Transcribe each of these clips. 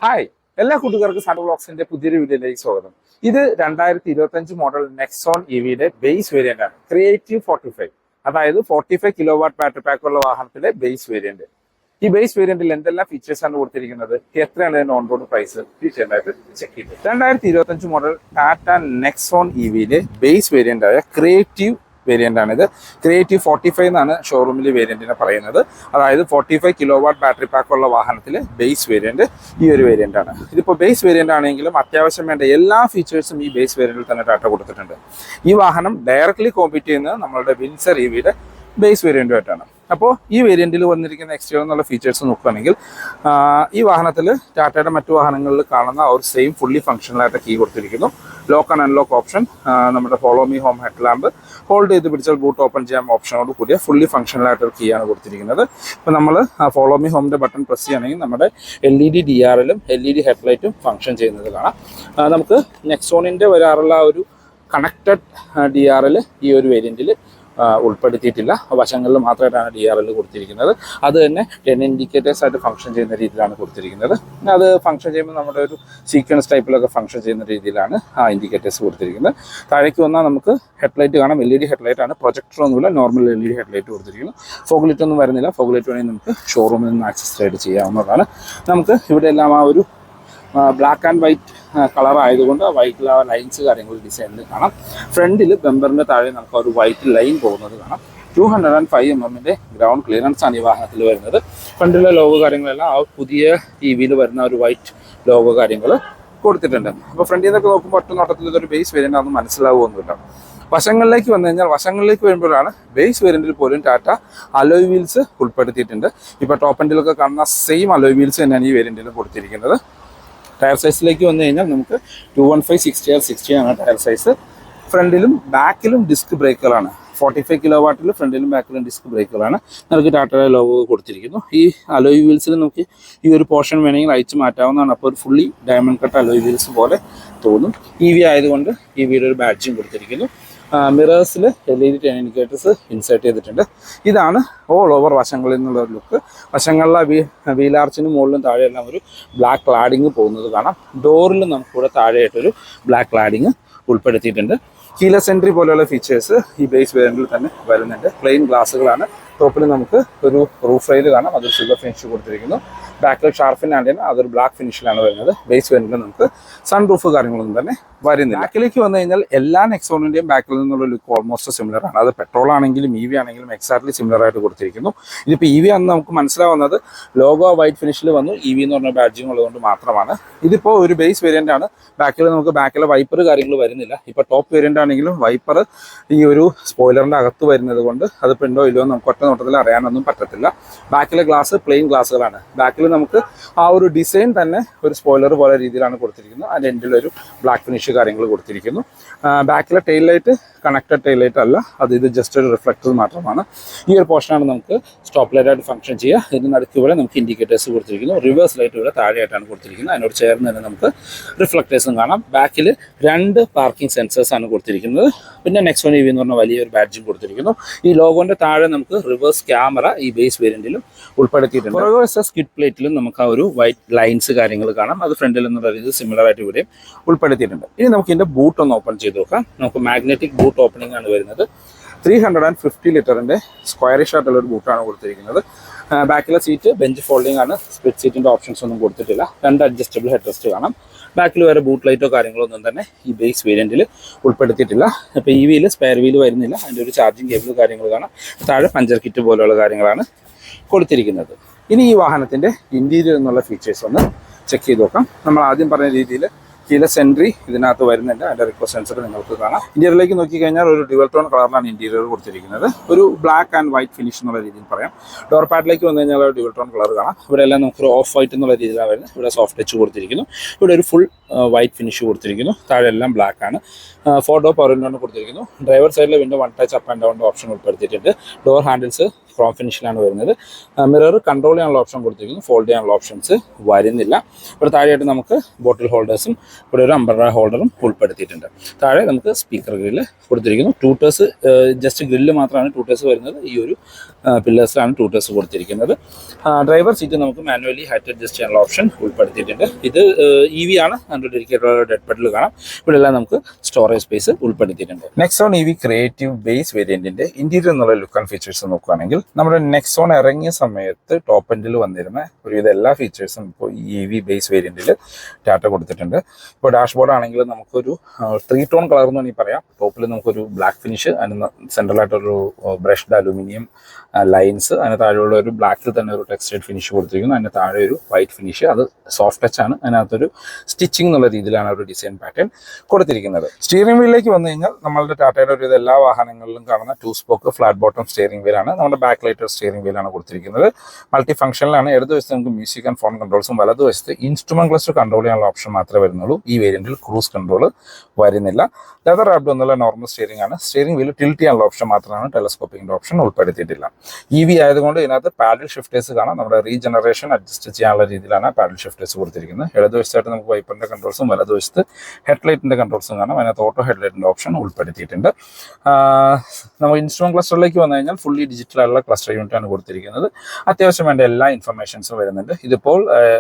Hi, എല്ലാ കൂട്ടുകാർക്കും സാൻഡോ വ്ളോഗ്സിന്റെ പുതിയൊരു വീഡിയോയിലേക്ക് സ്വാഗതം. ഇത് 2025 മോഡൽ നെക്സോൺ ഇവിയുടെ ബേസ് വേരിയന്റ് ആണ്, ക്രിയേറ്റീവ് 45. അതായത് 45 കിലോ വാട്ട് ബാറ്ററി പാക്ക് ഉള്ള വാഹനത്തിലെ ബേസ് വേരിയന്റ്. ഈ ബേസ് വേരിയന്റിൽ എന്തെല്ലാം ഫീച്ചേഴ്സ് ആണ് കൊടുത്തിരിക്കുന്നത്, എത്രയാണ് ഇതിന്റെ ഓൺ റോഡ് പ്രൈസ്, ഡീറ്റെയിലായിട്ട് ചെക്ക് ചെയ്തു. 2025 മോഡൽ ടാറ്റ നെക്സോൺ ഇവിയിലെ ബേസ് വേരിയന്റ് ആയ ക്രിയേറ്റീവ് വേരിയന്റ് ആണിത്. ക്രിയേറ്റീവ് 45 എന്നാണ് ഷോറൂമിലെ വേരിയന്റിനെ പറയുന്നത്. അതായത് 45 കിലോ വാട്ട് ബാറ്ററി പാക്ക് ഉള്ള വാഹനത്തിലെ ബേസ് വേരിയന്റ് ഈ ഒരു വേരിയന്റ് ആണ്. ഇതിപ്പോൾ ബേസ് വേരിയന്റ് ആണെങ്കിലും അത്യാവശ്യം വേണ്ട എല്ലാ ഫീച്ചേഴ്സും ഈ ബേസ് വേരിയന്റിൽ തന്നെ ടാറ്റ കൊടുത്തിട്ടുണ്ട്. ഈ വാഹനം ഡയറക്ട്ലി കോമ്പീറ്റ് ചെയ്യുന്നത് നമ്മളുടെ വിൻസർ ഇവിയുടെ ബേസ് വേരിയന്റുമായിട്ടാണ്. അപ്പോൾ ഈ വേരിയന്റിൽ വന്നിരിക്കുന്ന എക്സ്റ്റീരിയർ എന്നുള്ള ഫീച്ചേഴ്സ് നോക്കുകയാണെങ്കിൽ ഈ വാഹനത്തിൽ ടാറ്റയുടെ മറ്റു വാഹനങ്ങളിൽ കാണുന്ന ആ ഒരു സെയിം ഫുള്ളി ഫംഗ്ഷണലായിട്ട് കീ കൊടുത്തിരിക്കുന്നു. ലോക്ക് ആൻഡ് അൺലോക്ക് ഓപ്ഷൻ, നമ്മുടെ follow me home head lamp, hold ചെയ്ത് പിടിച്ചാൽ ബൂട്ട് ഓപ്പൺ ചെയ്യാൻ ഓപ്ഷനോട് കൂടിയ ഫുള്ളി ഫംഗ്ഷണലായിട്ടൊരു കീ ആണ് കൊടുത്തിരിക്കുന്നത്. ഇപ്പോൾ നമ്മൾ ഫോളോ മീ ഹോമിൻ്റെ ബട്ടൺ പ്രസ് ചെയ്യുകയാണെങ്കിൽ നമ്മുടെ LED DRLും LED ഹെഡ്ലൈറ്റും ഫംഗ്ഷൻ ചെയ്യുന്നത് കാണാം. നമുക്ക് നെക്സോണിൻ്റെ വരാറുള്ള ഒരു കണക്റ്റഡ് DRL ഈ ഒരു വേരിയൻറ്റിൽ ഉൾപ്പെടുത്തിയിട്ടില്ല. വശങ്ങളിൽ മാത്രമായിട്ടാണ് DRL കൊടുത്തിരിക്കുന്നത്. അത് തന്നെ 10 ഇൻഡിക്കേറ്റേഴ്സ് ആയിട്ട് ഫംഗ്ഷൻ ചെയ്യുന്ന രീതിയിലാണ് കൊടുത്തിരിക്കുന്നത്. അത് ഫംഗ്ഷൻ ചെയ്യുമ്പോൾ നമ്മുടെ ഒരു സീക്വൻസ് ടൈപ്പിലൊക്കെ ഫംഗ്ഷൻ ചെയ്യുന്ന രീതിയിലാണ് ആ ഇൻഡിക്കേറ്റേഴ്സ് കൊടുത്തിരിക്കുന്നത്. താഴേക്ക് വന്നാൽ നമുക്ക് ഹെഡ്ലൈറ്റ് കാണാം. LED ഹെഡ്ലൈറ്റ് ആണ്, പ്രൊജക്ടറൊന്നുമില്ല, നോർമൽ LED ഹെഡ്ലൈറ്റ് കൊടുത്തിരിക്കുന്നു. ഫോഗ് ലൈറ്റ് ഒന്നും വരുന്നില്ല. ഫോഗ് ലൈറ്റ് വേണമെങ്കിൽ നമുക്ക് ഷോറൂമിൽ നിന്ന് ആക്സസ് ആയിട്ട് ചെയ്യാവുന്നതാണ്. നമുക്ക് ഇവിടെ എല്ലാം ആ ഒരു ബ്ലാക്ക് ആൻഡ് വൈറ്റ് കളർ ആയതുകൊണ്ട് വൈറ്റിൽ ആ ലൈൻസ് കാര്യങ്ങൾ ഡിസൈനിൽ കാണാം. ഫ്രണ്ടിൽ ബമ്പറിൻ്റെ താഴെ നമുക്ക് ഒരു വൈറ്റ് ലൈൻ പോകുന്നത് കാണാം. 205 mm ഗ്രൗണ്ട് ക്ലിയറൻസ് ആണ് ഈ വാഹനത്തിൽ വരുന്നത്. ഫ്രണ്ടിലെ ലോഗോ കാര്യങ്ങളെല്ലാം ആ പുതിയ EVയിൽ വരുന്ന ഒരു വൈറ്റ് ലോഗോ കാര്യങ്ങൾ കൊടുത്തിട്ടുണ്ട്. അപ്പോൾ ഫ്രണ്ടിൽ നിന്നൊക്കെ നോക്കുമ്പോൾ ഒറ്റ നോട്ടത്തിൽ ഇതൊരു ബേസ് വേരിയൻ്റ് ആണെന്ന് മനസ്സിലാവുമൊന്നുമില്ല. വശങ്ങളിലേക്ക് വന്നു കഴിഞ്ഞാൽ വശങ്ങളിലേക്ക് വരുമ്പോഴാണ് ബേസ് വേരിയന്റിൽ പോലും ടാറ്റ അലോയ് വീൽസ് ഉൾപ്പെടുത്തിയിട്ടുണ്ട്. ഇപ്പോൾ ടോപ്പ് എൻഡിലൊക്കെ കാണുന്ന സെയിം അലോയ് വീൽസ് തന്നെയാണ് ഈ വേരിയന്റിൽ കൊടുത്തിരിക്കുന്നത്. ടയർ സൈസിലേക്ക് വന്നു കഴിഞ്ഞാൽ നമുക്ക് 215 60 ആണ് ടയർ സൈസ്. ഫ്രണ്ടിലും ബാക്കിലും ഡിസ്ക് ബ്രേക്കുകളാണ്. 45 കിലോ വാട്ടിൽ ഫ്രണ്ടിലും ബാക്കിലും ഡിസ്ക് ബ്രേക്കുകളാണ്. നമുക്ക് ടാറ്റയുടെ ലോഗോ കൊടുത്തിരിക്കുന്നു. ഈ അലോയ് വീൽസിൽ നമുക്ക് ഈ ഒരു പോർഷൻ വേണമെങ്കിൽ അയച്ചു മാറ്റാവുന്നതാണ്. അപ്പോൾ ഒരു fully diamond cut alloy wheels പോലെ തോന്നും. EV ആയതുകൊണ്ട് EVയുടെ ഒരു ബാഡ്ജും കൊടുത്തിരിക്കുന്നു. മിറേഴ്സിൽ LED 10 ഇൻഡിക്കേറ്റേഴ്സ് ഇൻസേർട്ട് ചെയ്തിട്ടുണ്ട്. ഇതാണ് ഓൾ ഓവർ വശങ്ങളിൽ നിന്നുള്ള ഒരു ലുക്ക്. വശങ്ങളിലെ വീലാർച്ചിനും മുകളിലും താഴെയെല്ലാം ഒരു ബ്ലാക്ക് ക്ലാഡിങ് പോകുന്നത് കാണാം. ഡോറിൽ നമുക്കിവിടെ താഴെയായിട്ടൊരു ബ്ലാക്ക് ക്ലാഡിങ് ഉൾപ്പെടുത്തിയിട്ടുണ്ട്. കീലെസ് എൻട്രി പോലെയുള്ള ഫീച്ചേഴ്സ് ഈ ബേസ് വേരിയന്റിൽ തന്നെ വരുന്നുണ്ട്. പ്ലെയിൻ ഗ്ലാസ്സുകളാണ്. ടോപ്പിൽ നമുക്ക് ഒരു റൂഫ് റെയിൽ കാണാം, അതൊരു സിൽവർ ഫിനിഷ് കൊടുത്തിരിക്കുന്നു. ബാക്കിൽ ഷാർഫിൻ ആൻഡിന് അതൊരു ബ്ലാക്ക് ഫിനിഷിലാണ് വരുന്നത്. ബേസ് വേരിയന്റിൽ നമുക്ക് സൺ റൂഫ് കാര്യങ്ങളൊന്നും തന്നെ വരുന്നില്ല. ബാക്കിലേക്ക് വന്നു കഴിഞ്ഞാൽ എല്ലാ നെക്സോണിൻ്റെയും ബാക്കിൽ നിന്നുള്ള ലുക്ക് ഓൾമോസ്റ്റ് സിമിലർ ആണ്. അത് പെട്രോൾ ആണെങ്കിലും EV ആണെങ്കിലും എക്സാക്ട്ലി സിമിലർ ആയിട്ട് കൊടുത്തിരിക്കുന്നു. ഇതിപ്പോൾ EV ആണെന്ന് നമുക്ക് മനസ്സിലാവുന്നത് ലോഗോ വൈറ്റ് ഫിനിഷിൽ വന്നു, EV എന്ന് പറഞ്ഞ ബാഡ്ജിങ് ഉള്ളതുകൊണ്ട് മാത്രമാണ്. ഇതിപ്പോൾ ഒരു ബേസ് വേരിയന്റ് ആണ്. ബാക്കിൽ നമുക്ക് ബാക്കിലെ വൈപ്പർ കാര്യങ്ങൾ വരുന്നില്ല. ഇപ്പോൾ ടോപ്പ് വേരിയന്റ് ആണെങ്കിലും വൈപ്പർ ഈ ഒരു സ്പോയിലറിൻ്റെ അകത്ത് വരുന്നത് കൊണ്ട് അത് ഉണ്ടോ ഇല്ലയോ നമുക്ക് ഒറ്റ നോട്ടത്തിൽ അറിയാനൊന്നും പറ്റത്തില്ല. ബാക്കിലെ ഗ്ലാസ് പ്ലെയിൻ ഗ്ലാസ്സുകളാണ്. ബാക്കിൽ നമുക്ക് ആ ഒരു ഡിസൈൻ തന്നെ ഒരു സ്പോയിലർ പോലെ രീതിയിലാണ് കൊടുത്തിരിക്കുന്നത്. അതിൻ്റെ എൻഡിലൊരു ബ്ലാക്ക് ഫിനിഷ് കാര്യങ്ങൾ കൊടുത്തിരിക്കുന്നു. ബാക്കിലെ tail light connected tail light അല്ല, ഇത് ജസ്റ്റ് ഒരു റിഫ്ലക്ടർ മാത്രമാണ്. ഈ ഒരു പോർഷനാണ് നമുക്ക് സ്റ്റോപ്പ് ലൈറ്റായിട്ട് ഫംഗ്ഷൻ ചെയ്യുക. ഇതിന് നടുക്ക് ഇവിടെ നമുക്ക് ഇൻഡിക്കേറ്റേഴ്സ് കൊടുത്തിരിക്കുന്നു. റിവേഴ്സ് ലൈറ്റ് ഇവിടെ താഴെയായിട്ടാണ് കൊടുത്തിരിക്കുന്നത്. അതിനോട് ചേർന്ന് തന്നെ നമുക്ക് റിഫ്ലക്ടേഴ്സും കാണാം. ബാക്കിൽ 2 പാർക്കിംഗ് സെൻസേഴ്സാണ് കൊടുത്തിരിക്കുന്നത്. പിന്നെ നെക്സോൺ EV എന്ന് പറഞ്ഞ വലിയൊരു ബാഡ്ജും കൊടുത്തിരിക്കുന്നു. ഈ ലോഗോൻ്റെ താഴെ നമുക്ക് റിവേഴ്സ് ക്യാമറ ഈ ബേസ് വേരിയന്റിലും ഉൾപ്പെടുത്തിയിട്ടുണ്ട്. പുറകുവശ സ്കിഡ് പ്ലേറ്റിലും നമുക്ക് ആ ഒരു വൈറ്റ് ലൈൻസ് കാര്യങ്ങൾ കാണാം. അത് ഫ്രണ്ടിൽ എന്നുള്ള രീതിയിൽ സിമിലർ ആയിട്ട് ഇവിടെയും ഉൾപ്പെടുത്തിയിട്ടുണ്ട്. ഇനി നമുക്ക് ഇതിൻ്റെ ബൂട്ട് ഒന്ന് ഓപ്പൺ ചെയ്ത് നോക്കാം. നമുക്ക് മാഗ്നറ്റിക് ബൂട്ട് ഓപ്പണിംഗ് ആണ് വരുന്നത്. 350 ലിറ്ററിൻ്റെ സ്ക്വയറിഷ് ആയിട്ടുള്ള ഒരു ബൂട്ടാണ് കൊടുത്തിരിക്കുന്നത്. ബാക്കിലെ സീറ്റ് ബെഞ്ച് ഫോൾഡിംഗ് ആണ്. സ്പ്ലിറ്റ് സീറ്റിൻ്റെ ഓപ്ഷൻസ് ഒന്നും കൊടുത്തിട്ടില്ല. 2 അഡ്ജസ്റ്റബിൾ ഹെഡ് റെസ്റ്റ് കാണാം. ബാക്കിൽ വേറെ ബൂട്ട് ലൈറ്റോ കാര്യങ്ങളോ ഒന്നും തന്നെ ഈ ബേസ് വേരിയന്റിൽ ഉൾപ്പെടുത്തിയിട്ടില്ല. ഇപ്പോൾ EVയിൽ സ്പെയർ വീല് വരുന്നില്ല. അതിൻ്റെ ഒരു ചാർജിങ് കേബിൾ കാര്യങ്ങൾ കാണാം. താഴെ പഞ്ചർ കിറ്റ് പോലെയുള്ള കാര്യങ്ങളാണ് കൊടുത്തിരിക്കുന്നത്. ഇനി ഈ വാഹനത്തിൻ്റെ ഇൻറ്റീരിയർ എന്നുള്ള ഫീച്ചേഴ്സ് ഒന്ന് ചെക്ക് ചെയ്ത് നോക്കാം. നമ്മൾ ആദ്യം പറഞ്ഞ രീതിയിൽ കീലെസ് എൻട്രി ഇതിനകത്ത് വരുന്നുണ്ട്. അതിൻ്റെ റിക്വസ്റ്റ് സെൻസർ നിങ്ങൾക്ക് കാണാം. ഇന്റീരിയറിലേക്ക് നോക്കിക്കഴിഞ്ഞാൽ ഒരു ഡ്യുവൽ ടോൺ കളറിലാണ് ഇന്റീരിയർ കൊടുത്തിരിക്കുന്നത്. ഒരു ബ്ലാക്ക് ആൻഡ് വൈറ്റ് ഫിനിഷ് എന്നുള്ള രീതിയിൽ പറയാം. ഡോർ പാഡിലേക്ക് വന്നു കഴിഞ്ഞാൽ ഒരു ഡ്യുവൽ ടോൺ കളർ കാണാം. ഇവിടെ എല്ലാം നമുക്കൊരു ഓഫ് വൈറ്റ് എന്നുള്ള രീതിയിലാണ് വരുന്നത്. ഇവിടെ സോഫ്റ്റ് ടച്ച് കൊടുത്തിരിക്കുന്നു. ഇവിടെ ഒരു ഫുൾ വൈറ്റ് ഫിനിഷ് കൊടുത്തിരിക്കുന്നു. താഴെ എല്ലാം ബ്ലാക്ക് ആണ്. 4 ഡോർ പവർ വിൻഡോ കൊടുത്തിരിക്കുന്നു. ഡ്രൈവർ സൈഡിലെ window 1 touch up and down option ഉൾപ്പെടുത്തിയിട്ടുണ്ട്. ഡോർ ഹാൻഡിൽസ് ക്രോം ഫിനിഷിലാണ് വരുന്നത്. മിറർ കൺട്രോൾ ചെയ്യാനുള്ള ഓപ്ഷൻ കൊടുത്തിരിക്കുന്നു. ഫോൾഡ് ചെയ്യാനുള്ള ഓപ്ഷൻസ് വരുന്നില്ല. ഇവിടെ താഴെയായിട്ട് നമുക്ക് ബോട്ടിൽ ഹോൾഡേഴ്സും ഇവിടെ ഒരു അംബ്രല്ല ഹോൾഡറും ഉൾപ്പെടുത്തിയിട്ടുണ്ട്. താഴെ നമുക്ക് സ്പീക്കർ ഗ്രില്ല് കൊടുത്തിരിക്കുന്നു. ടൂട്ടേഴ്സ് ജസ്റ്റ് ഗ്രില്ല് മാത്രമാണ് ടൂട്ടേഴ്സ് വരുന്നത്. ഈ ഒരു പില്ലേഴ്സിലാണ് ടൂട്ടേഴ്സ് കൊടുത്തിരിക്കുന്നത്. ഡ്രൈവർ സീറ്റ് നമുക്ക് മാനുവലി ഹൈറ്റ് അഡ്ജസ്റ്റ് ചെയ്യാനുള്ള ഓപ്ഷൻ ഉൾപ്പെടുത്തിയിട്ടുണ്ട്. ഇത് EV ആണ്, ഡെഡിക്കേറ്റഡ് ഡെഡ് പെഡൽ കാണാം. ഇവിടെ എല്ലാം നമുക്ക് സ്റ്റോറേജ് സ്പേസ് ഉൾപ്പെടുത്തിയിട്ടുണ്ട്. നെക്സോൺ EV ക്രിയേറ്റീവ് ബേസ് വേരിയന്റിന്റെ ഇന്റീരിയർ എന്നുള്ള ലുക്ക് ആൻഡ് ഫീച്ചേഴ്സ് നോക്കുകയാണെങ്കിൽ നമ്മുടെ നെക്സോൺ ഇറങ്ങിയ സമയത്ത് ടോപ്പ് എൻഡിൽ വന്നിരുന്ന ഒരുവിധ എല്ലാ ഫീച്ചേഴ്സും ഇപ്പോൾ ഈ EV ബേസ് വേരിയന്റിൽ ടാറ്റ കൊടുത്തിട്ടുണ്ട്. ഇപ്പോൾ ഡാഷ്ബോർഡ് ആണെങ്കിൽ നമുക്കൊരു 3 ടോൺ കളർ എന്ന് വേണമെങ്കിൽ പറയാം. ടോപ്പിൽ നമുക്കൊരു ബ്ലാക്ക് ഫിനിഷ്, അതിന് സെൻട്രലായിട്ടൊരു ബ്രഷ്ഡ് അലൂമിനിയം ലൈൻസ്, അതിന് താഴെയുള്ള ഒരു ബ്ലാക്കിൽ തന്നെ ഒരു ടെക്സ്റ്റൈൽ ഫിനിഷ് കൊടുത്തിരിക്കുന്നു. അതിന് താഴെ ഒരു വൈറ്റ് ഫിനിഷ്, അത് സോഫ്റ്റ് ടച്ച് ആണ്. അതിനകത്തൊരു സ്റ്റിച്ചിങ് എന്നുള്ള രീതിയിലാണ് ഒരു ഡിസൈൻ പാറ്റേൺ കൊടുത്തിരിക്കുന്നത്. സ്റ്റിയറിംഗ് വീലിലേക്ക് വന്നു കഴിഞ്ഞാൽ നമ്മളുടെ ടാറ്റയുടെ ഒരു എല്ലാ വാഹനങ്ങളിലും കാണുന്ന 2 സ്പോക്ക് ഫ്ലാറ്റ് ബോട്ടം സ്റ്റിയറിംഗ് വീലാണ്. നമ്മുടെ ബാക്ക് ലൈറ്റർ സ്റ്റിയറിംഗ് വീലാണ് കൊടുത്തിരിക്കുന്നത്. മൾട്ടി ഫംഗ്ഷനിലാണ്. ഇടതുവശത്ത് നമുക്ക് മ്യൂസിക് ആൻഡ് ഫോൺ കൺട്രോൾസും, വലതുവശത്ത് ഇൻസ്ട്രുമെന്റ് ക്ലസ്റ്റർ കൺട്രോൾ ചെയ്യാനുള്ള ഓപ്ഷൻ മാത്രമേ വരുന്നുള്ളൂ. ഈ വേരിയന്റിൽ ക്രൂസ് കൺട്രോൾ വരുന്നില്ല. ലെതർ റാപ്ഡ് എന്നുള്ള നോർമൽ സ്റ്റിയറിംഗ് ആണ്. സ്റ്റിയറിംഗ് വീല് ടിൽറ്റ് ചെയ്യാനുള്ള ഓപ്ഷൻ മാത്രമാണ്, ടെലസ്കോപ്പിംഗിന്റെ ഓപ്ഷൻ ഉൾപ്പെടുത്തിയിട്ടില്ല. EV ആയതുകൊണ്ട് ഇതിനകത്ത് പാഡിൽ ഷിഫ്റ്റേഴ്സ് കാണാം. നമ്മുടെ റീജനറേഷൻ അഡ്ജസ്റ്റ് ചെയ്യാനുള്ള രീതിയിലാണ് പാഡിൽ ഷിഫ്റ്റേഴ്സ് കൊടുത്തിരിക്കുന്നത്. ഇടതുവശത്തായിട്ട് നമുക്ക് വൈപ്പറിന്റെ കൺട്രോൾസും, വലതുവശത്ത് ഹെഡ്ലൈറ്റിന്റെ കൺട്രോൾസും കാണാം. അതിനകത്ത് ഓട്ടോ ഹെഡ്ലൈറ്റിന്റെ ഓപ്ഷൻ ഉൾപ്പെടുത്തിയിട്ടുണ്ട്. നമ്മൾ ഇൻസ്ട്രുമെന്റ് ക്ലസ്റ്ററിലേക്ക് വന്നു കഴിഞ്ഞാൽ ഫുള്ളി ഡിജിറ്റൽ ആയിട്ടുള്ള ക്ലസ്റ്റർ യൂണിറ്റ് ആണ് കൊടുത്തിരിക്കുന്നത്. അത്യാവശ്യം വേണ്ട എല്ലാ ഇൻഫർമേഷൻസും വരുന്നുണ്ട്. ഇതിപ്പോൾ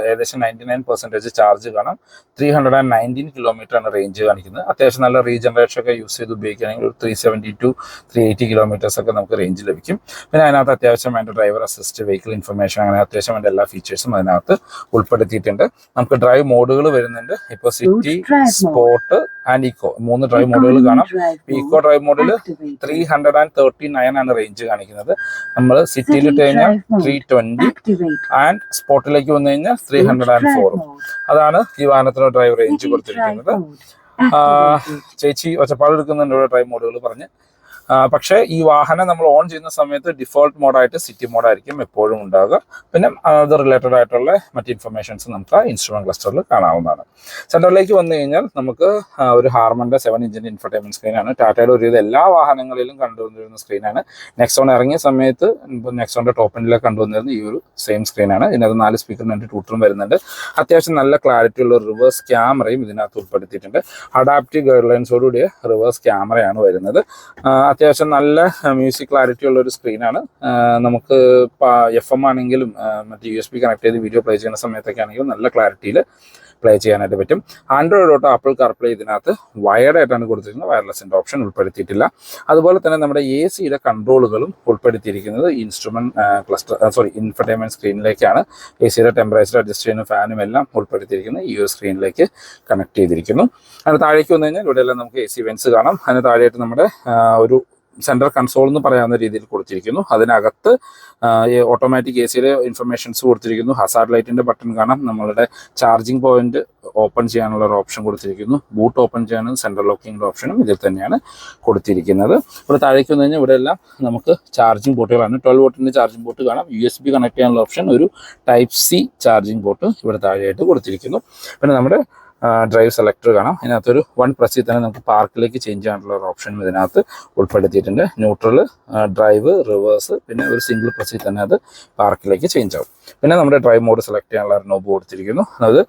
ഏകദേശം 99% ചാർജ് കാണാം. 319 കിലോമീറ്റർ ആണ് റേഞ്ച് കാണിക്കുന്നത്. അത്യാവശ്യം നല്ല റീജനറേഷൻ ഒക്കെ യൂസ് ചെയ്ത് ഉപയോഗിക്കുകയാണെങ്കിൽ ഒരു 370 to 380 കിലോമീറ്റേഴ്സ് ഒക്കെ നമുക്ക് റേഞ്ച് ലഭിക്കും. പിന്നെ അതിനകത്ത് അത്യാവശ്യം വേണ്ട ഡ്രൈവർ അസിസ്റ്റ്, വെഹിക്കിൾ ഇൻഫർമേഷൻ, അങ്ങനെ അത്യാവശ്യം വേണ്ട എല്ലാ ഫീച്ചേഴ്സും അതിനകത്ത് ഉൾപ്പെടുത്തിയിട്ടുണ്ട്. നമുക്ക് ഡ്രൈവ് മോഡുകൾ വരുന്നുണ്ട്. ഇപ്പോൾ city, sport and eco 3 drive മോഡുകൾ കാണാം. ഇക്കോ ഡ്രൈവ് മോഡിൽ 339 ആണ് റേഞ്ച് കാണിക്കുന്നത്. നമ്മൾ സിറ്റിയിൽ ഇട്ട് കഴിഞ്ഞാൽ 320 ആൻഡ് സ്പോർട്ടിലേക്ക് വന്നു കഴിഞ്ഞാൽ 304. അതാണ് ഈ വാഹനത്തിന് ഡ്രൈവ് റേഞ്ച് കൊടുത്തിരിക്കുന്നത്. ചേച്ചി ഒച്ചപ്പാട് എടുക്കുന്നുണ്ട് ഡ്രൈവ് മോഡുകൾ പറഞ്ഞ്. പക്ഷേ ഈ വാഹനം നമ്മൾ ഓൺ ചെയ്യുന്ന സമയത്ത് ഡിഫോൾട്ട് മോഡായിട്ട് സിറ്റി മോഡായിരിക്കും എപ്പോഴും ഉണ്ടാകുക. പിന്നെ അത് റിലേറ്റഡ് ആയിട്ടുള്ള മറ്റ് ഇൻഫർമേഷൻസ് നമുക്ക് ഇൻസ്ട്രുമെന്റ് ക്ലസ്റ്ററിൽ കാണാവുന്നതാണ്. സെൻറ്ററിലേക്ക് വന്നു കഴിഞ്ഞാൽ നമുക്ക് ഒരു ഹാർമന്റെ 7 ഇഞ്ചിന്റെ ഇൻഫർടൈൻമെന്റ് സ്ക്രീനാണ്. ടാറ്റയുടെ ഒരുവിധ എല്ലാ വാഹനങ്ങളിലും കണ്ടുവന്നിരുന്ന സ്ക്രീനാണ്. നെക്സോൺ ഇറങ്ങിയ സമയത്ത് നെക്സോണിന്റെ ടോപ്പ് എൻഡിലേക്ക് കണ്ടുവന്നിരുന്ന ഈ ഒരു സെയിം സ്ക്രീനാണ്. ഇതിനകത്ത് 4 സ്പീക്കറും 2 ട്യൂട്ടറും വരുന്നുണ്ട്. അത്യാവശ്യം നല്ല ക്ലാരിറ്റി ഉള്ള റിവേഴ്സ് ക്യാമറയും ഇതിനകത്ത് ഉൾപ്പെടുത്തിയിട്ടുണ്ട്. അഡാപ്റ്റീവ് ഗൈഡ് ലൈൻസോടുകൂടിയ റിവേഴ്സ് ക്യാമറയാണ് വരുന്നത്. അത്യാവശ്യം നല്ല മ്യൂസിക് ക്ലാരിറ്റി ഉള്ള ഒരു സ്ക്രീനാണ്. നമുക്ക് FM ആണെങ്കിലും മറ്റ് USB കണക്ട് ചെയ്ത് വീഡിയോ പ്ലേ ചെയ്യുന്ന സമയത്തൊക്കെ ആണെങ്കിലും നല്ല ക്ലാരിറ്റിയിൽ പ്ലേ ചെയ്യാനായിട്ട് പറ്റും. ആൻഡ്രോയിഡ് ഓട്ടോ, ആപ്പിൾ കാർപ്ലേ ഇതിനകത്ത് വയർഡ് ആയിട്ടാണ് കൊടുത്തിരിക്കുന്നത്. വയർലെസിന്റെ ഓപ്ഷൻ ഉൾപ്പെടുത്തിയിട്ടില്ല. അതുപോലെ തന്നെ നമ്മുടെ ACയുടെ കൺട്രോളുകളും ഉൾപ്പെടുത്തിയിരിക്കുന്നത് ഇൻഫർടൈൻമെന്റ് സ്ക്രീനിലേക്കാണ്. ACയുടെ ടെമ്പറേച്ചർ അഡ്ജസ്റ്റ് ചെയ്യുന്ന ഫാനും എല്ലാം ഉൾപ്പെടുത്തിയിരിക്കുന്നത് ഈ ഒരു സ്ക്രീനിലേക്ക് കണക്ട് ചെയ്തിരിക്കുന്നു. അതിന് താഴേക്ക് വന്നു കഴിഞ്ഞാൽ ഇവിടെയെല്ലാം നമുക്ക് AC വെൻസ് കാണാം. അതിന് താഴെയായിട്ട് നമ്മുടെ ഒരു സെൻട്രൽ കൺസോൾ എന്ന് പറയാവുന്ന രീതിയിൽ കൊടുത്തിരിക്കുന്നു. അതിനകത്ത് ഓട്ടോമാറ്റിക് ACയുടെ ഇൻഫർമേഷൻസ് കൊടുത്തിരിക്കുന്നു. ഹസാർഡ് ലൈറ്റിന്റെ ബട്ടൺ കാണാം. നമ്മളുടെ ചാർജിങ് പോയിന്റ് ഓപ്പൺ ചെയ്യാനുള്ള ഒരു ഓപ്ഷൻ കൊടുത്തിരിക്കുന്നു. ബൂട്ട് ഓപ്പൺ ചെയ്യാനും സെൻട്രൽ ലോക്കിങ്ങിന്റെ ഓപ്ഷനും ഇതിൽ തന്നെയാണ് കൊടുത്തിരിക്കുന്നത്. ഇവിടെ താഴേക്ക് വന്നു കഴിഞ്ഞാൽ ഇവിടെ എല്ലാം നമുക്ക് ചാർജിങ് പോർട്ടുകളാണ്. 12 വോട്ടിന്റെ ചാർജിങ് പോർട്ട് കാണാം. USB കണക്ട് ചെയ്യാനുള്ള ഓപ്ഷൻ, ഒരു Type C ചാർജിങ് പോർട്ട് ഇവിടെ താഴെയായിട്ട് കൊടുത്തിരിക്കുന്നു. പിന്നെ നമ്മുടെ ഡ്രൈവ് സെലക്ടർ കാണാം. ഇതിനകത്തൊരു 1 പ്രസ്സിൽ തന്നെ നമുക്ക് പാർക്കിലേക്ക് ചേഞ്ച് ചെയ്യാനുള്ള ഒരു ഓപ്ഷനും ഇതിനകത്ത് ഉൾപ്പെടുത്തിയിട്ടുണ്ട്. ന്യൂട്രൽ, ഡ്രൈവ്, റിവേഴ്സ്, പിന്നെ ഒരു സിംഗിൾ പ്രസ്സിൽ തന്നെ അത് പാർക്കിലേക്ക് ചേഞ്ച് ആവും. പിന്നെ നമ്മുടെ ഡ്രൈവ് മോഡ് സെലക്ട് ചെയ്യാനുള്ള ഒരു നോബ് കൊടുത്തിരിക്കുന്നു. അത്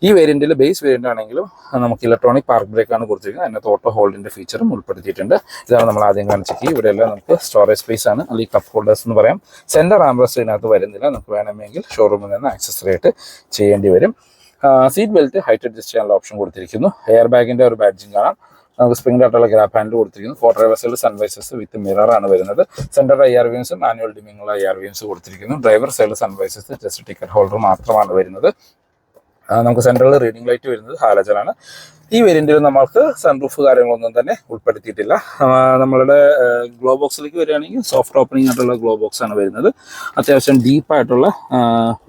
ഈ വേരിയന്റിൽ ബേസ് വേരിയന്റ് ആണെങ്കിലും നമുക്ക് ഇലക്ട്രോണിക് പാർക്ക് ബ്രേക്ക് ആണ് കൊടുത്തിരിക്കുന്നത്. അതിനകത്ത് ഓട്ടോ ഹോൾഡിന്റെ ഫീച്ചറും ഉൾപ്പെടുത്തിയിട്ടുണ്ട്. ഇതാണ് നമ്മൾ ആദ്യം കാണിച്ചത്. ഇവിടെയെല്ലാം നമുക്ക് സ്റ്റോറേജ് സ്പേസ് ആണ്, അല്ലെങ്കിൽ കപ്പ് ഹോൾഡേഴ്സ് എന്ന് പറയാം. സെന്റർ ആംബ്രസ്റ്റ് ഇതിനകത്ത് വരുന്നില്ല. നമുക്ക് വേണമെങ്കിൽ ഷോറൂമിൽ നിന്ന് ആക്സസറി ആയിട്ട് ചെയ്യേണ്ടി വരും. സീറ്റ് ബെൽറ്റ് ഹൈറ്റ് അഡ്ജസ്റ്റ് ചെയ്യാനുള്ള ഓപ്ഷൻ കൊടുത്തിരിക്കുന്നു. എയർ ബാഗിന്റെ ഒരു ബാഡ്ജിങ് കാണാം. നമുക്ക് സ്പ്രിംഗ് ആയിട്ടുള്ള ഗ്രാബ് ഹാൻഡിൽ കൊടുത്തിരിക്കുന്നു. 4 ഡ്രൈവേഴ്സിൽ സൺവൈസേഴ്സ് വിത്ത് മിറർ ആണ് വരുന്നത്. Centre IR views, manual dimming ഉള്ള IR വ്യൂസ് കൊടുത്തിരിക്കുന്നു. ഡ്രൈവർ സൈഡിൽ സൺവൈസേഴ്സ്, ജസ്റ്റ് ടിക്കറ്റ് ഹോൾഡർ മാത്രമാണ് വരുന്നത്. നമുക്ക് സെൻട്രൽ റീഡിംഗ് ലൈറ്റ് വരുന്നത് ഹാലജൻ ആണ്. ഈ വേരിയന്റിൽ നമ്മൾക്ക് സൺറൂഫ് കാര്യങ്ങളൊന്നും തന്നെ ഉൾപ്പെടുത്തിയിട്ടില്ല. നമ്മളുടെ ഗ്ലോ ബോക്സിലേക്ക് വരികയാണെങ്കിൽ സോഫ്റ്റ് ഓപ്പണിംഗ് ആയിട്ടുള്ള ഗ്ലോ ബോക്സ് ആണ് വരുന്നത്. അത്യാവശ്യം ഡീപ്പായിട്ടുള്ള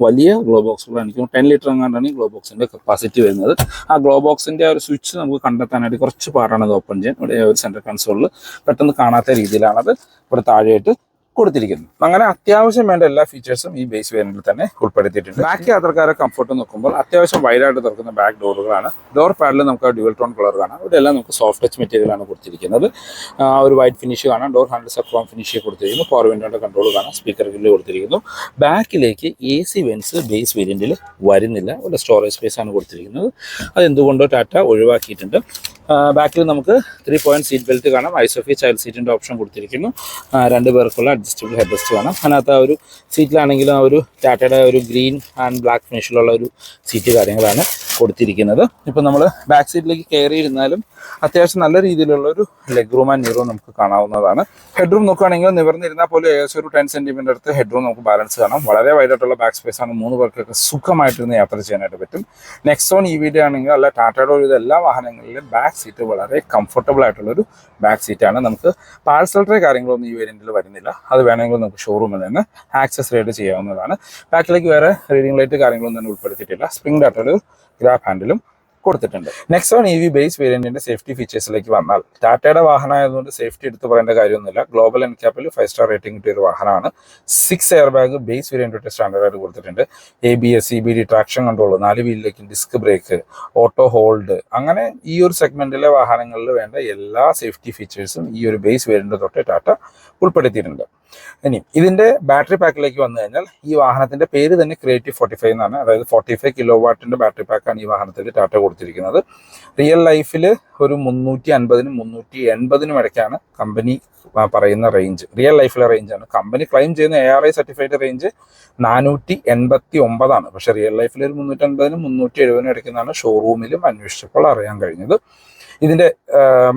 വലിയ ഗ്ലോ ബോക്സുകളാണ്. എനിക്ക് 10 ലിറ്റർ എങ്ങാണ്ടാണ് ഈ ഗ്ലോ ബോക്സിന്റെ കപ്പാസിറ്റി വരുന്നത്. ആ ഗ്ലോ ബോക്സിന്റെ ഒരു സ്വിച്ച് നമുക്ക് കണ്ടെത്താനായിട്ട് കുറച്ച് പാടാണ് അത് ഓപ്പൺ ചെയ്യാൻ. ഇവിടെ ഒരു സെൻട്രൽ കൺസോളിൽ പെട്ടെന്ന് കാണാത്ത രീതിയിലാണത് ഇവിടെ താഴെയായിട്ട് കൊടുത്തിരിക്കുന്നു. അങ്ങനെ അത്യാവശ്യം വേണ്ട എല്ലാ ഫീച്ചേഴ്സും ഈ ബേസ് വേരിയന്റിൽ തന്നെ ഉൾപ്പെടുത്തിയിട്ടുണ്ട്. ബാക്ക് യാത്രക്കാരെ കംഫർട്ട് നോക്കുമ്പോൾ അത്യാവശ്യം വൈഡായിട്ട് തുറക്കുന്ന ബാക്ക് ഡോറുകളാണ്. ഡോർ പാഡിൽ നമുക്ക് ഡ്യുവൽ ടോൺ കളർ കാണാം. ഇവിടെ എല്ലാം നമുക്ക് സോഫ്റ്റ് ടച്ച് മെറ്റീരിയലാണ് കൊടുത്തിരിക്കുന്നത്. ഒരു വൈറ്റ് ഫിനിഷ് കാണാം. ഡോർ ഹാൻഡിൽസ് ക്രോം ഫിനിഷ് കൊടുത്തിരിക്കുന്നു. പവർ വിൻഡോയുടെ കൺട്രോൾ കാണാം. സ്പീക്കർ ഗ്രില്ല് കൊടുത്തിരിക്കുന്നു. ബാക്കിലേക്ക് AC വെൻസ് ബേസ് വേരിയന്റിൽ വരുന്നില്ല. ഇവിടെ സ്റ്റോറേജ് സ്പേസ് ആണ് കൊടുത്തിരിക്കുന്നത്. അതെന്തുകൊണ്ടോ ടാറ്റ ഒഴിവാക്കിയിട്ടുണ്ട്. ബാക്കിൽ നമുക്ക് 3-point സീറ്റ് ബെൽറ്റ് കാണാം. ഐസോഫി ചൈൽഡ് സീറ്റിൻ്റെ ഓപ്ഷൻ കൊടുത്തിരിക്കുന്നു. 2 പേർക്കുള്ള അഡ്ജസ്റ്റബിൾ ഹെഡ് റെസ്റ്റ് കാണാം. അതിനകത്ത് ആ ഒരു സീറ്റിലാണെങ്കിലും ആ ഒരു ടാറ്റയുടെ ഒരു ഗ്രീൻ ആൻഡ് ബ്ലാക്ക് ഫിനിഷിലുള്ള ഒരു സീറ്റ് കാര്യങ്ങളാണ് കൊടുത്തിരിക്കുന്നത്. ഇപ്പം നമ്മൾ ബാക്ക് സീറ്റിലേക്ക് കയറിയിരുന്നാലും അത്യാവശ്യം നല്ല രീതിയിലുള്ള ഒരു ലെഗ് റൂം ആൻഡ് നീറോ നമുക്ക് കാണാവുന്നതാണ്. ഹെഡ് റൂം നോക്കുകയാണെങ്കിൽ നിവർന്നിരുന്നാൽ പോലും ഏകദേശം ഒരു 10 സെൻറ്റിമീറ്റർ അടുത്ത് ഹെഡ് റൂം നമുക്ക് ബാലൻസ് കാണാം. വളരെ വൈഡായിട്ടുള്ള ബാക്ക് സ്പേസ് ആണ്. 3 പേർക്കൊക്കെ സുഖമായിട്ടിരുന്ന് യാത്ര ചെയ്യാനായിട്ട് പറ്റും. നെക്സോൺ EVയുടെ ആണെങ്കിൽ അല്ല ടാറ്റയുടെ ഒരു എല്ലാ വാഹനങ്ങളിലും ബാക്ക് സീറ്റ് വളരെ കംഫർട്ടബിൾ ആയിട്ടുള്ളൊരു ബാക്ക് സീറ്റാണ്. നമുക്ക് പാഴ്സൽ ട്രേ കാര്യങ്ങളൊന്നും ഈ വേരിയൻറ്റിൽ വരുന്നില്ല. അത് വേണമെങ്കിൽ നമുക്ക് ഷോറൂമിൽ നിന്ന് ആക്സസ് റൈഡ് ചെയ്യാവുന്നതാണ്. ബാക്കിലേക്ക് വേറെ റീഡിംഗ് ലൈറ്റ് കാര്യങ്ങളൊന്നും തന്നെ ഉൾപ്പെടുത്തിയിട്ടില്ല. സ്പ്രിംഗ് ഡാറ്റയുടെ ഗ്രാബ് ഹാൻഡിലും കൊടുത്തിട്ടുണ്ട്. നെക്സോൺ EV ബേസ് വേരിയന്റിന്റെ സേഫ്റ്റി ഫീച്ചേഴ്സിലേക്ക് വന്നാൽ ടാറ്റയുടെ വാഹനമായതുകൊണ്ട് സേഫ്റ്റി എടുത്ത് പറയേണ്ട കാര്യമൊന്നുമില്ല. ഗ്ലോബൽ എൻക്യാപ്പിൽ 5 സ്റ്റാർ റേറ്റിംഗ് കിട്ടിയ ഒരു വാഹനമാണ്. 6 എയർ ബാഗ് ബേസ് വേരിയന്റ് സ്റ്റാൻഡേർഡായിട്ട് കൊടുത്തിട്ടുണ്ട്. ABS, CBD, ട്രാക്ഷൻ കൺട്രോൾ, 4 വീലിലേക്ക് ഡിസ്ക് ബ്രേക്ക്, ഓട്ടോ ഹോൾഡ്, അങ്ങനെ ഈ ഒരു സെഗ്മെന്റിലെ വാഹനങ്ങളിൽ വേണ്ട എല്ലാ സേഫ്റ്റി ഫീച്ചേഴ്സും ഈ ഒരു ബേസ് വേരിയന്റ് തൊട്ട് ടാറ്റ ഉൾപ്പെടുത്തിയിട്ടുണ്ട്. ഇനി ഇതിന്റെ ബാറ്ററി പാക്കിലേക്ക് വന്നു കഴിഞ്ഞാൽ ഈ വാഹനത്തിന്റെ പേര് തന്നെ ക്രിയേറ്റീവ് 45 എന്നാണ്. അതായത് 45 കിലോവാട്ടിന്റെ ബാറ്ററി പാക്കാണ് ഈ വാഹനത്തിൽ ടാറ്റ കൊടുത്തിരിക്കുന്നത്. റിയൽ ലൈഫിൽ ഒരു 350-നും 380-നും ഇടയ്ക്കാണ് കമ്പനി പറയുന്ന റേഞ്ച്. റിയൽ ലൈഫിലെ റേഞ്ചാണ്. കമ്പനി ക്ലെയിം ചെയ്യുന്ന ARI സർട്ടിഫൈഡ് റേഞ്ച് 489 ആണ്. പക്ഷേ റിയൽ ലൈഫിൽ ഒരു 350-നും 370-നും ഇടയ്ക്കെന്നാണ് ഷോറൂമിലും അന്വേഷിച്ചപ്പോൾ അറിയാൻ കഴിഞ്ഞത്. ഇതിന്റെ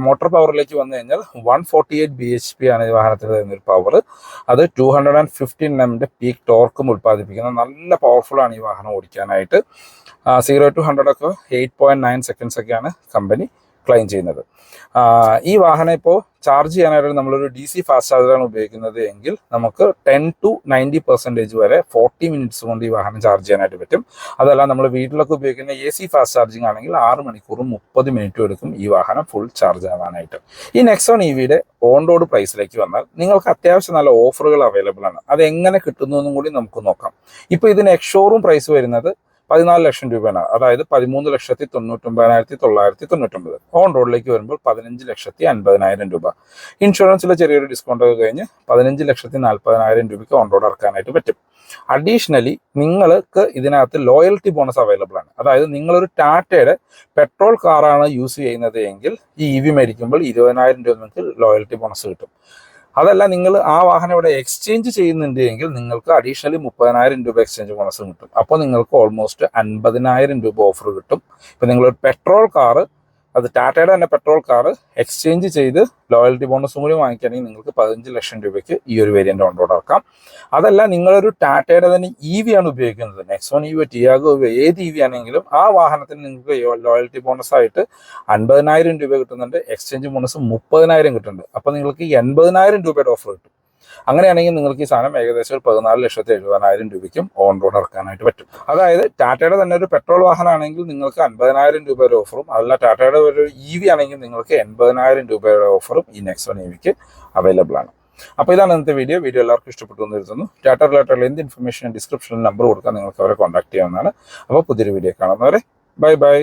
മോട്ടോർ പവറിലേക്ക് വന്നു കഴിഞ്ഞാൽ 148 bhp ആണ് ഈ വാഹനത്തിൽ തരുന്നൊരു പവർ. അത് 215 Nm പീക്ക് ടോർക്കും ഉൽപ്പാദിപ്പിക്കുന്ന നല്ല പവർഫുൾ ആണ് ഈ വാഹനം ഓടിക്കാനായിട്ട്. 0 to 100 ഒക്കെ 8.9 seconds ഒക്കെയാണ് കമ്പനി ക്ലെയിം ചെയ്യുന്നത്. ഈ വാഹനം ഇപ്പോൾ ചാർജ് ചെയ്യാനായിട്ട് നമ്മളൊരു DC ഫാസ്റ്റ് ചാർജറാണ് ഉപയോഗിക്കുന്നത് എങ്കിൽ നമുക്ക് 10 to 90% വരെ 40 മിനിറ്റ്സ് കൊണ്ട് ഈ വാഹനം ചാർജ് ചെയ്യാനായിട്ട് പറ്റും. അതല്ല നമ്മൾ വീട്ടിലൊക്കെ ഉപയോഗിക്കുന്ന AC ഫാസ്റ്റ് ചാർജിങ് ആണെങ്കിൽ 6 മണിക്കൂറും 30 മിനിറ്റും എടുക്കും ഈ വാഹനം ഫുൾ ചാർജ് ആവാനായിട്ട്. ഈ നെക്സോൺ EVയുടെ ഓൺ റോഡ് പ്രൈസിലേക്ക് വന്നാൽ നിങ്ങൾക്ക് അത്യാവശ്യം നല്ല ഓഫറുകൾ അവൈലബിൾ ആണ്. അത് എങ്ങനെ കിട്ടുന്നു എന്നും കൂടി നമുക്ക് നോക്കാം. ഇപ്പോൾ ഇതിന് എക്സ്ഷോറൂം പ്രൈസ് വരുന്നത് 14 ലക്ഷം രൂപയാണ്. അതായത് 13,99,999. ഓൺ റോഡിലേക്ക് വരുമ്പോൾ 15,50,000 രൂപ. ഇൻഷുറൻസിലെ ചെറിയൊരു ഡിസ്കൗണ്ട് ഒക്കെ കഴിഞ്ഞ് 15,40,000 രൂപയ്ക്ക് ഓൺ റോഡ് ഇറക്കാനായിട്ട് പറ്റും. അഡീഷണലി നിങ്ങൾക്ക് ഇതിനകത്ത് ലോയൽറ്റി ബോണസ് അവൈലബിൾ ആണ്. അതായത് നിങ്ങളൊരു ടാറ്റയുടെ പെട്രോൾ കാറാണ് യൂസ് ചെയ്യുന്നത് എങ്കിൽ ഈ EV മേടിക്കുമ്പോൾ 20,000 രൂപ നിങ്ങൾക്ക് ലോയൽറ്റി ബോണസ് കിട്ടും. അതല്ല നിങ്ങൾ ആ വാഹനം ഇവിടെ എക്സ്ചേഞ്ച് ചെയ്യുന്നുണ്ട് എങ്കിൽ നിങ്ങൾക്ക് അഡീഷണലി 30,000 രൂപ എക്സ്ചേഞ്ച് ബോണസ് കിട്ടും. അപ്പോൾ നിങ്ങൾക്ക് ഓൾമോസ്റ്റ് 50,000 രൂപ ഓഫർ കിട്ടും. ഇപ്പം നിങ്ങളൊരു പെട്രോൾ കാറ്, അത് ടാറ്റയുടെ തന്നെ പെട്രോൾ കാറ് എക്സ്ചേഞ്ച് ചെയ്ത് ലോയൽറ്റി ബോണസും കൂടി വാങ്ങിക്കുകയാണെങ്കിൽ നിങ്ങൾക്ക് 15 ലക്ഷം രൂപയ്ക്ക് ഈ ഒരു വേരിയന്റ് ഓൺ റോഡ് ആക്കാം. അതല്ല നിങ്ങളൊരു ടാറ്റയുടെ തന്നെ EV ആണ് ഉപയോഗിക്കുന്നത്, നെക്സോൺ EV, ടിയാഗോ, ഏത് EV ആണെങ്കിലും ആ വാഹനത്തിന് നിങ്ങൾക്ക് ലോയൽറ്റി ബോണസ് ആയിട്ട് 50,000 രൂപ കിട്ടുന്നുണ്ട്. എക്സ്ചേഞ്ച് ബോണസ് 30,000 കിട്ടുന്നുണ്ട്. അപ്പോൾ നിങ്ങൾക്ക് 80,000 രൂപയുടെ ഓഫർ കിട്ടും. അങ്ങനെയാണെങ്കിൽ നിങ്ങൾക്ക് ഈ സാധനം ഏകദേശം 14,70,000 രൂപയ്ക്കും ഓൺ റോഡ് ഇറക്കാനായിട്ട് പറ്റും. അതായത് ടാറ്റയുടെ തന്നെ ഒരു പെട്രോൾ വാഹനമാണെങ്കിൽ നിങ്ങൾക്ക് 50,000 രൂപയുടെ ഓഫറും, അതല്ല ടാറ്റയുടെ ഒരു EV ആണെങ്കിൽ നിങ്ങൾക്ക് 80,000 രൂപയുടെ ഓഫറും ഈ നെക്സോൺ EVക്ക് അവൈലബിൾ ആണ്. അപ്പോൾ ഇതാണ് ഇന്നത്തെ വീഡിയോ. എല്ലാവർക്കും ഇഷ്ടപ്പെട്ടു എന്ന് കരുതുന്നു. ടാറ്റ റിലേറ്റഡ് എന്ത് ഇൻഫർമേഷൻ ഡിസ്ക്രിപ്ഷനിൽ നമ്പർ കൊടുക്കാൻ നിങ്ങൾക്ക് അവരെ കോൺടാക്ട് ചെയ്യാവുന്നതാണ്. അപ്പോൾ പുതിയൊരു വീഡിയോ കാണുന്നവരെ ബൈ ബൈ.